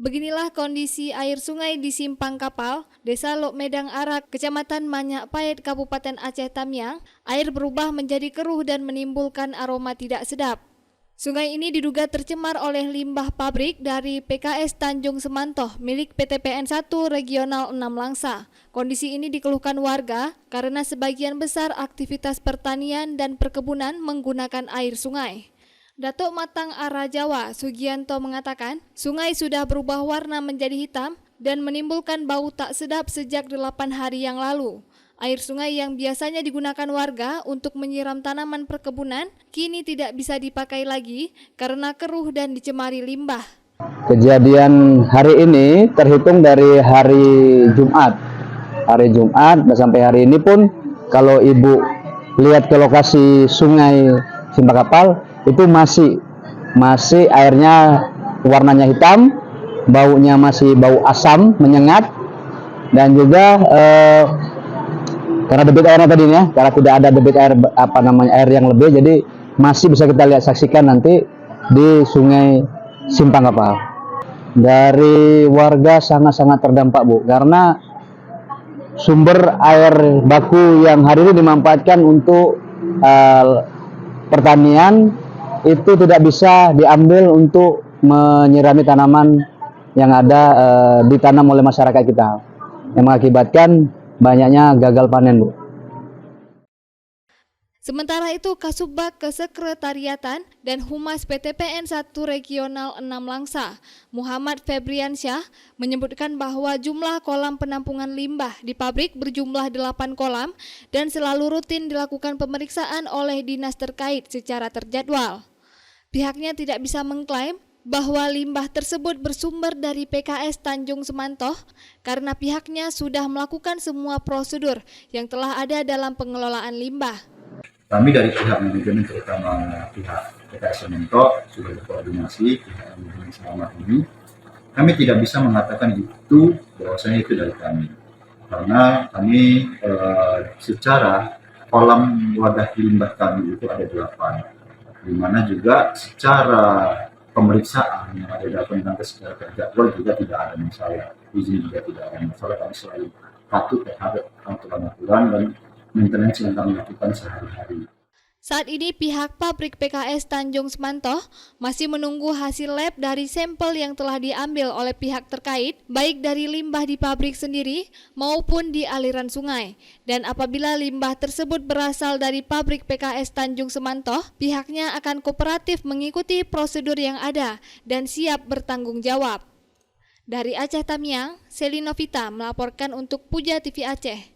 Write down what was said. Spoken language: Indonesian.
Beginilah kondisi air sungai di Simpang Kapal, Desa Lok Medang Arak, Kecamatan Manyak Payet, Kabupaten Aceh Tamiang. Air berubah menjadi keruh dan menimbulkan aroma tidak sedap. Sungai ini diduga tercemar oleh limbah pabrik dari PKS Tanjung Semantoh milik PT PN 1 Regional 6 Langsa. Kondisi ini dikeluhkan warga karena sebagian besar aktivitas pertanian dan perkebunan menggunakan air sungai. Datuk Matang Ara Jawa, Sugianto mengatakan, sungai sudah berubah warna menjadi hitam dan menimbulkan bau tak sedap sejak 8 hari yang lalu. Air sungai yang biasanya digunakan warga untuk menyiram tanaman perkebunan kini tidak bisa dipakai lagi karena keruh dan dicemari limbah. Kejadian hari ini terhitung dari hari Jumat. Hari Jumat dan sampai hari ini pun kalau Ibu lihat ke lokasi sungai Simpang Kapal itu masih airnya warnanya hitam, baunya masih bau asam menyengat, dan juga karena debit airnya tadi ya, karena tidak ada debit air air yang lebih, jadi masih bisa kita lihat saksikan nanti di sungai Simpang Kapal. Dari warga sangat-sangat terdampak, Bu, karena sumber air baku yang hari ini dimanfaatkan untuk pertanian itu tidak bisa diambil untuk menyirami tanaman yang ada ditanam oleh masyarakat kita, yang mengakibatkan banyaknya gagal panen, Bu. Sementara itu, Kasubag Kesekretariatan dan Humas PT PN 1 Regional 6 Langsa, Muhammad Febriansyah, menyebutkan bahwa jumlah kolam penampungan limbah di pabrik berjumlah 8 kolam dan selalu rutin dilakukan pemeriksaan oleh dinas terkait secara terjadwal. Pihaknya tidak bisa mengklaim bahwa limbah tersebut bersumber dari PKS Tanjung Semantoh karena pihaknya sudah melakukan semua prosedur yang telah ada dalam pengelolaan limbah. Kami dari pihak manajemen, terutama pihak PKS Semantoh, sudah berkoordinasi pihak manajemen selama ini. Kami tidak bisa mengatakan itu bahwasanya itu dari kami, karena kami secara kolam wadah limbah kami itu ada 8, di mana juga secara pemeriksaan yang ada dalam secara terjadwal juga tidak ada masalah, izin juga tidak ada masalah. Kami selalu patuh terhadap aturan-aturan dan maintenance yang kami lakukan sehari-hari. Saat ini pihak pabrik PKS Tanjung Semantoh masih menunggu hasil lab dari sampel yang telah diambil oleh pihak terkait, baik dari limbah di pabrik sendiri maupun di aliran sungai. Dan apabila limbah tersebut berasal dari pabrik PKS Tanjung Semantoh, pihaknya akan kooperatif mengikuti prosedur yang ada dan siap bertanggung jawab. Dari Aceh Tamiang, Selinovita melaporkan untuk Puja TV Aceh.